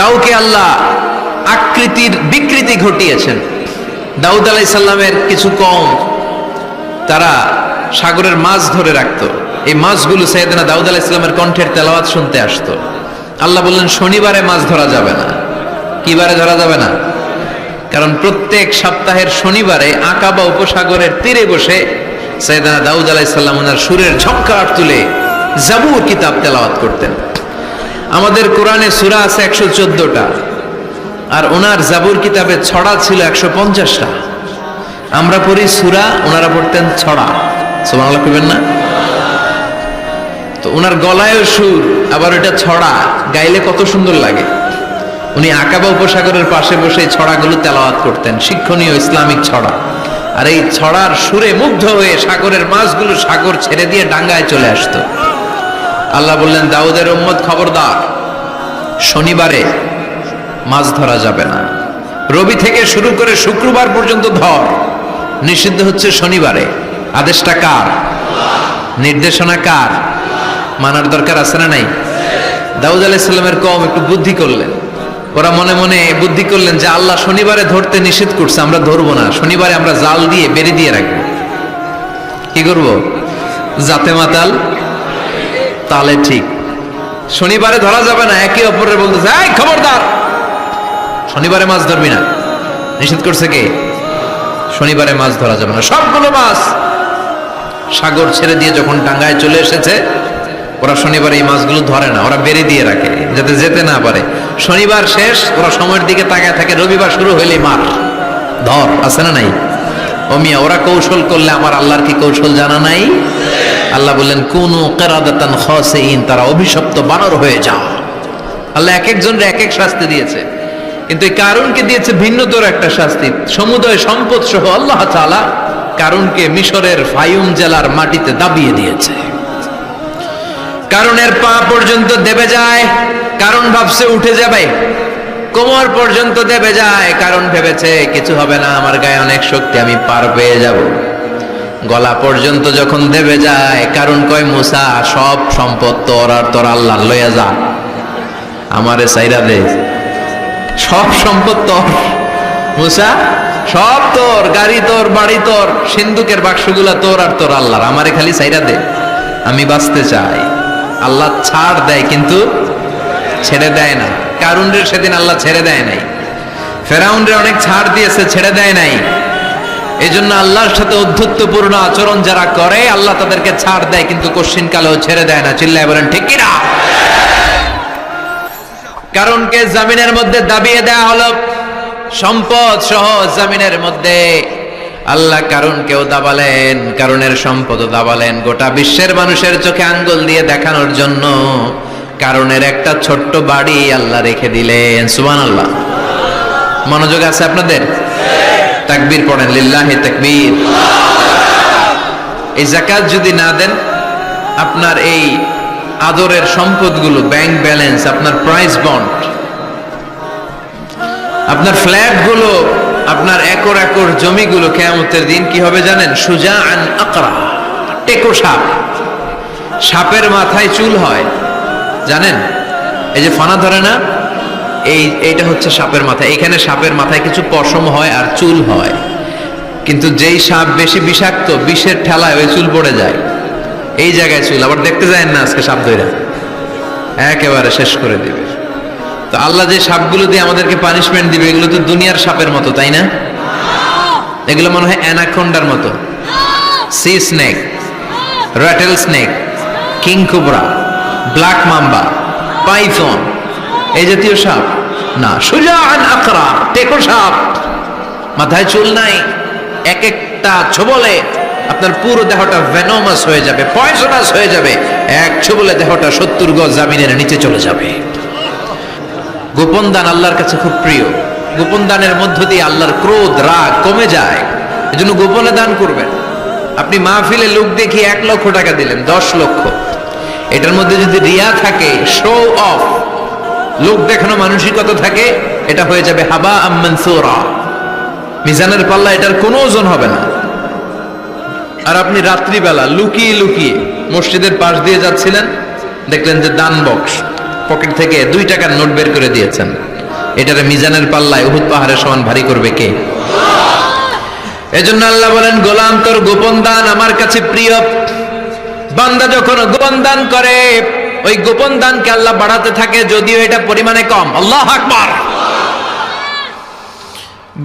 কাউকে আল্লাহ আকৃতির বিকৃতি ঘটিয়েছেন। দাউদ আলাইহিস সালামের কিছু কওম তারা সাগরের মাছ ধরে রাখতো। এই মাছগুলো সাইয়েদনা দাউদ আলাইহিস সালামের কণ্ঠের তেলাওয়াত শুনতে আসতো। আল্লাহ বললেন শনিবারে মাছ ধরা যাবে না। কি বারে ধরা যাবে না? কারণ প্রত্যেক সপ্তাহের শনিবারে আকাবা উপসাগরের তীরে বসে সাইয়েদনা দাউদ আলাইহিস সালাম ওনার সুরের ঝংকার তুলে জাবুর কিতাব তেলাওয়াত করতেন। আমাদের কোরআনে সূরা আছে 114টা, আর ওনার জাবুর কিতাবে ছড়া ছিল 150টা। আমরা পড়ি সূরা, ওনারা পড়তেন ছড়া। সুবহানাল্লাহ কইবেন না? তো ওনার গলায়ও সুর, আবার এটা ছড়া, গাইলে কত সুন্দর লাগে। উনি আকাবা উপসাগরের পাশে বসে ছড়াগুলো তেলাওয়াত করতেন, শিক্ষণীয় ইসলামিক ছড়া। আর এই ছড়ার সুরে মুগ্ধ হয়ে সাগরের মাছগুলো সাগর ছেড়ে দিয়ে ডাঙ্গায় চলে আসতো। আল্লাহ বললেন, দাউদের উম্মত খবরদার, শনিবারে মাছ ধরা যাবে না। রবি থেকে শুরু করে শুক্রবার পর্যন্ত ধর, নিষিদ্ধ হচ্ছে শনিবারে। আদেশটা কার? নির্দেশনা কার? মানার দরকার আছে না নাই? দাউদ আলাইহিস সালামের কওম একটু বুদ্ধি করলেন। ওরা মনে মনে বুদ্ধি করলেন যে আল্লাহ শনিবারে ধরতে নিষেধ করছে, আমরা ধরবো না। শনিবারে আমরা জাল দিয়ে বেড়ে দিয়ে রাখবো। কি করব? জাতে মাতাল তালে ঠিক। শনিবারে ধরা যাবে না। একে অপরের বলতেছে, এই খবরদার, শনিবারে মাছ ধরবি না। নিষেধ করছে কে? শনিবারে মাছ ধরা যাবে না। সবগুলো মাছ সাগর ছেড়ে দিয়ে যখন ডাঙ্গায় চলে এসেছে, ওরা শনিবারে এই মাছগুলো ধরে না, ওরা বেড়ে দিয়ে রাখে যাতে যেতে না পারে। শনিবার শেষ, ওরা সময়ের দিকে তাকায় থাকে, রবিবার শুরু হইলেই মার ধর। আছে না নাই? ও মিয়া, ওরা কৌশল করলে আমার আল্লাহর কি কৌশল জানা নাই? আল্লাহ বললেন, কুনু কিরাদাতান খাসিইন, তারা অভিশপ্ত বানর হয়ে যাও। আল্লাহ এক একজনের এক এক শাস্তি দিয়েছে, কিন্তু এই কারুনকে দিয়েছে ভিন্নতর একটা শাস্তি। সমুদয় সম্পদ সহ আল্লাহ তাআলা কারুনকে মিশরের ফায়ুম জেলার মাটিতে দাবিয়ে দিয়েছে। কারুনের পা পর্যন্ত দেবে যায়। কারণ ভাবছে উঠে যাবে, কোমর পর্যন্ত দেবে যায়। কারণ ভেবেছে কিছু হবে না, আমার গায়ে অনেক শক্তি, আমি পার পেয়ে যাব। গলা পর্যন্ত যখন দেবে যায়, কারণ কয়, মুসা, সব সম্পদ তোর, আর তোর আল্লাহ লইয়া যা, আমারে সাইরা দে। সব সম্পদ তোর মুসা, সব তোর, গাড়ি তোর, বাড়ি তোর, সিন্ধুকের বাক্সগুলা তোর আর তোর আল্লাহর, আমারে খালি সাইরা দে, আমি বাঁচতে চাই। আল্লাহ ছাড় দেয় কিন্তু ছেড়ে দেয় না। কারুনরে সেদিন আল্লাহ ছেড়ে দেয় নাই। ফেরাউনরে অনেক ছাড় দিয়েছে, ছেড়ে দেয় নাই। এই জন্য আল্লাহর সাথে অধ্যত্বপূর্ণ আচরণ যারা করে, আল্লাহ তাদেরকে ছাড় দেয় কিন্তু কশ্চিনকালেও ছেড়ে দেয় না। চিল্লায় বলেন ঠিক কিনা? কারণকে জামিনের মধ্যে দাবিয়ে দেয়া হলো, সম্পদ সহ জামিনের মধ্যে। আল্লাহ কারুনকেও দাবালেন, কারুনের সম্পদও দাবালেন, গোটা বিশ্বের মানুষের চোখে আঙ্গুল দিয়ে দেখানোর জন্য কারুনের একটা ছোট্ট বাড়ি আল্লাহ রেখে দিলেন। সুবহানাল্লাহ। মনোযোগ আছে আপনাদের? তাকবীর পড়েন, লিল্লাহি তাকবীর। এই যাকাত যদি না দেন, আপনার এই আদরের সম্পদগুলো, ব্যাংক ব্যালেন্স, আপনার প্রাইস বন্ড, আপনার ফ্ল্যাটগুলো, আপনার একর একর জমিগুলো কিয়ামতের দিন কি হবে জানেন? সুজাআন আকরা, টেকো সাপ। সাপের মাথায় চুল হয়, জানেন? এই যে ফানা ধরে না, এইটা হচ্ছে সাপের মাথা। এখানে সাপের মাথায় কিছু পশম হয় আর চুল হয়, কিন্তু যেই সাপ বেশি বিষাক্ত, বিষের ঠেলায় ওই চুল পড়ে যায়। এই জায়গায় চুল। আবার দেখতে যায় না আজকে সাপ ধইরা একেবারে শেষ করে দিবে। তো আল্লাহ যে সাপগুলো দিয়ে আমাদেরকে পানিশমেন্ট দিবে, এগুলো তো দুনিয়ার সাপের মতো, তাই না? এগুলো মনে হয় অ্যানাকোন্ডার মতো, C snake, rattle snake, king cobra, black mamba, Python, এই জাতীয় সাপ না। সুজাআন আকরা, টেকো সাপ, মাথায় চুল নাই। এক একটা ছোবলে আপনার পুরো দেহটা ভেনোমাস হয়ে যাবে, পয়জনাস হয়ে যাবে। এক ছোবলে দেহটা 70 গজ জামিনের নিচে চলে যাবে। গোপন দান আল্লাহর কাছে খুব প্রিয়। গোপন দানের মধ্য দিয়ে আল্লাহর ক্রোধ, রাগ কমে যায়। এজন্য গোপনে দান করবেন। আপনি মাহফিলে লোক দেখিয়ে 1 লক্ষ টাকা দিলেন, 10 লক্ষ, এটার মধ্যে যদি রিয়া থাকে, শো অফ, লোক দেখানো মানসিকতা থাকে, এটা হয়ে যাবে হাবা আম মানসুরা। মিজানের পাল্লা এটার কোনো ওজন হবে না। আর আপনি রাত্রিবেলা লুকিয়ে লুকিয়ে মসজিদের পাশ দিয়ে যাচ্ছিলেন, দেখলেন যে দান বক্স, পকেট থেকে 2 টাকার নোট বের করে দিয়েছেন। এটারে মিজানের পাল্লায় উহুদ পাহাড়ের সমান ভারী করবে কে? এজন্য আল্লাহ বলেন, গোলাম তোর গোপন দান আমার কাছে প্রিয়। বান্দা যখন গোপন দান করে, ওই গোপন দানকে আল্লাহ বাড়াতে থাকে, যদিও এটা পরিমাণে কম। আল্লাহু আকবার।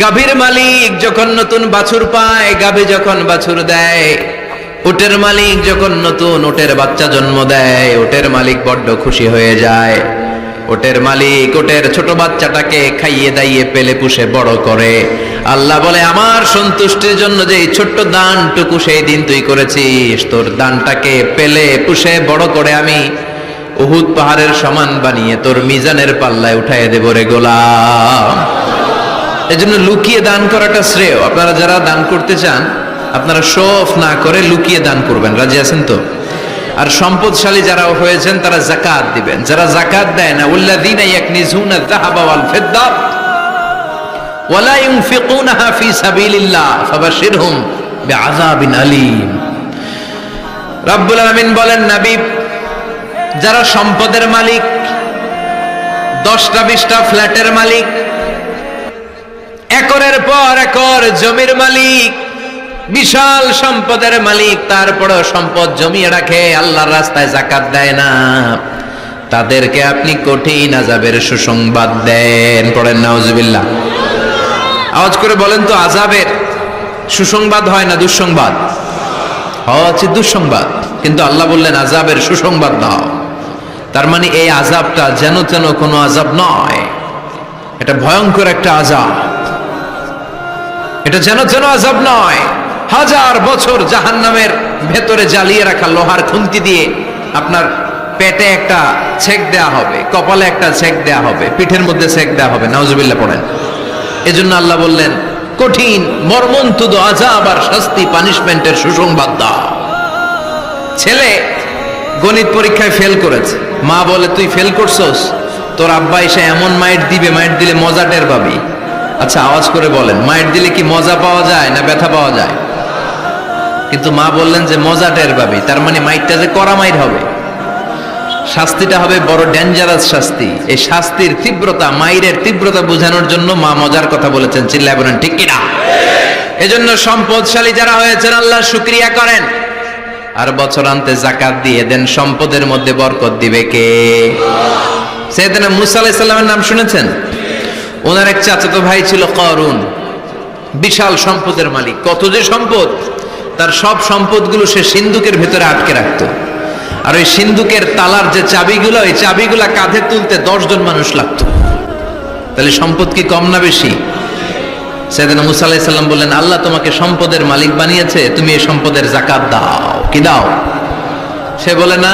গাভীর মালিক যখন নতুন বাছুর পায়, গাভী যখন বাছুর দেয়, উটের মালিক যখন নতুন উটের বাচ্চা জন্ম দেয়, উটের মালিক বড্ড খুশি হয়ে যায়। উটের মালিক উটের ছোট বাচ্চাটাকে খাইয়ে দাইয়ে পেলে পুষে বড় করে। আল্লাহ বলে, আমার সন্তুষ্টির জন্য যে এই ছোট্ট দানটুকু সেই দিন তুই করেছিস, তোর দানটাকে পেলে পুষে বড় করে আমি উহুদ পাহাড়ের সমান বানিয়ে তোর মিজানের পাল্লায় উঠাইয়ে দেব রে গোলাম। এজন্য লুকিয়ে দান করাটা শ্রেয়। আপনারা যারা দান করতে চান, আপনারা শো অফ না করে লুকিয়ে দান করবেন। রাজি আছেন তো? আর সম্পদশালী যারা হয়েছেন তারা যাকাত দিবেন। যারা যাকাত দেয় না, উল্লাযীনা ইয়াকনিজুনা আয-যাহাবা ওয়াল ফিদ্দা ওয়া লা ইউনফিকুনাহা ফি সাবিলিল্লাহ ফাবাশশিরহুম বিআযাবিন আলীম। রব্বুল আলামিন বলেন, নবী, যারা সম্পদের মালিক, 10টা 20টা ফ্ল্যাটের মালিক, একরের পর একর জমির মালিক, বিশাল সম্পদের মালিক, তারপরেও সম্পদ জমিয়ে রাখে, আল্লাহর রাস্তায় যাকাত দেয় না, তাদেরকে আপনি কঠিন আযাবের সুসংবাদ দেন। পড়েন নাউজুবিল্লাহ। আওয়াজ করে বলেন তো, আযাবের সুসংবাদ হয় না দুঃসংবাদ? হচ্ছে দুঃসংবাদ, কিন্তু আল্লাহ বললেন আযাবের সুসংবাদ দাও। তার মানে এই আযাবটা যেন তেন কোনো আযাব নয়, এটা ভয়ঙ্কর একটা আযাব। এটা যেন তেন আযাব নয়। 1000 বছর জাহান্নামের ভেতরে জ্বালিয়ে রাখা লোহার খুন্তি দিয়ে আপনার পেটে একটা ছেক দেয়া হবে, কপালে একটা ছেক দেয়া হবে, পিঠের মধ্যে ছেক দেয়া হবে। নাউজুবিল্লাহ পড়েন। এজন্য আল্লাহ বললেন, কঠিন মর্মন্তুদ আযাব আর শাস্তি, পানিশমেন্টের সুসংবাদ দাও। ছেলে গণিত পরীক্ষায় ফেল করেছে, মা বলে, তুই ফেল করছস, তোর আব্বা এসে এমন মাইট দিবে, মাইট দিলে মজা টের পাবি। আচ্ছা, আওয়াজ করে বলেন, মাইট দিলে কি মজা পাওয়া যায় না ব্যথা পাওয়া যায়? কিন্তু মা বললেন যে মজা টের পাবি, তার মানে মাইটটা যে কড়া মাইট হবে, শাস্তিটা হবে বড় ডেঞ্জারাস শাস্তি। এই শাস্তির তীব্রতা, মাইরের তীব্রতা বোঝানোর জন্য মা মজার কথা বলেছেন। চিল্লায় বলেন ঠিক কিনা? এজন্য সম্পদশালী যারা হয়েছেন আল্লাহর শুকরিয়া করেন, আর বছরান্তে যাকাত দিয়ে দেন। সম্পদের মধ্যে বরকত দিবে কে? সাইয়েদনা মুসা আলাইহিস সালামের নাম শুনেছেন? ওনার এক চাচাতো ভাই ছিল কারুন, বিশাল সম্পদের মালিক। কত যে সম্পদ! তার সব সম্পদগুলো সে সিন্ধুকের ভেতরে আটকে রাখতো। আর ওই সিন্ধুকের তালার যে চাবিগুলো, ওই চাবিগুলা কাঁধে তুলতে 10 জন মানুষ লাগতো। তাহলে সম্পদ কি কম না বেশি? সাইয়েদনা মুসা আলাইহিস সালাম বললেন, আল্লাহ তোমাকে সম্পদের মালিক বানিয়েছে, তুমি এই সম্পদের যাকাত দাও। কি দাও? সে বলে, না,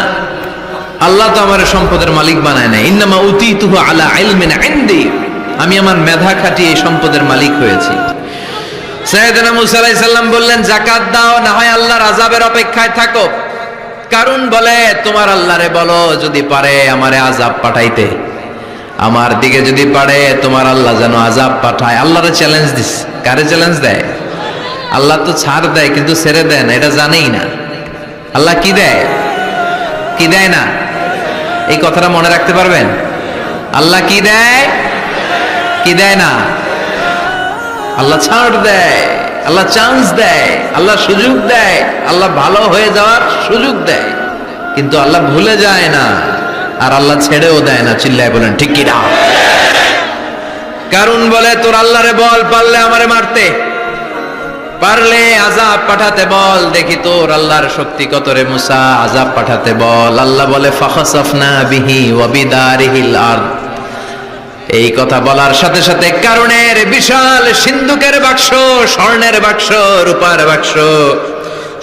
আল্লাহ তো আমার সম্পদের মালিক বানায় না, ইন্নামা উতীতুহু আলা ইলমিন ইনদি, আমি আমার মেধা খাটিয়ে এই সম্পদের মালিক হয়েছি। সাইয়েদনা মুসা আলাইহিস সালাম বললেন, যাকাত দাও, না হয় আল্লাহর আযাবের অপেক্ষায় থাকো। কারণ বলে, তোমার আল্লাহরে বলো যদি পারে আমারে আযাব পাঠাইতে, আমার দিকে যদি পারে তোমার আল্লাহ যেন আযাব পাঠায়। আল্লাহরে চ্যালেঞ্জ দিস। কারে চ্যালেঞ্জ দেয়? আল্লাহ তো ছাড় দেয় কিন্তু ছেড়ে দেয় না, এটা জানেই না। আল্লাহ কি দেয়, কি দেয় না, এই কথাটা মনে রাখতে পারবেন? আল্লাহ কি দেয়, কি দেয় না? আল্লাহ ছাড় দেয়, আল্লাহ চান্স দেয়, আল্লাহ সুযোগ দেয়, আল্লাহ ভালো হয়ে যাওয়ার সুযোগ দেয়, কিন্তু আল্লাহ ভুলে যায় না, আর আল্লাহ ছেড়েও দেয় না। চিল্লায় বলেন ঠিক কি না? কারণ বলে, তোর আল্লাহরে বল, পারলে আমারে মারতে, পারলে আযাব পাঠাতে বল, দেখি তোর আল্লাহর শক্তি কত রে মুসা, আযাব পাঠাতে বল। আল্লাহ বলে, ফাখাসাফনা বিহি ওয়া বিদারিহিল আরদ। এই কথা বলার সাথে সাথে কারণের বিশাল সিন্ধুকের বাক্স, স্বর্ণের বাক্স, রূপার বাক্স,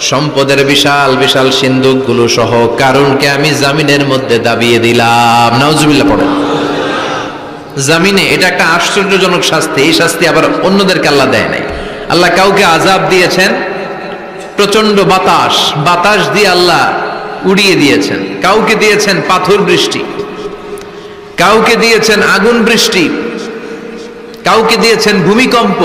সম্পদের বিশাল বিশাল সিন্ধুকগুলো সহ কারণকে আমি জামিনের মধ্যে দাবিয়ে দিলাম। নাউজুবিল্লাহ পড়েন। জামিনে, এটা একটা আশ্চর্যজনক শাস্তি। এই শাস্তি আবার অন্যদেরকে আল্লাহ দেয় নাই। আল্লাহ কাউকে আযাব দিয়েছেন প্রচন্ড বাতাস, বাতাস দিয়ে আল্লাহ উড়িয়ে দিয়েছেন। কাউকে দিয়েছেন পাথর বৃষ্টি, কাউকে দিয়েছেন আগুন বৃষ্টি, কাউকে দিয়েছেন ভূমিকম্প,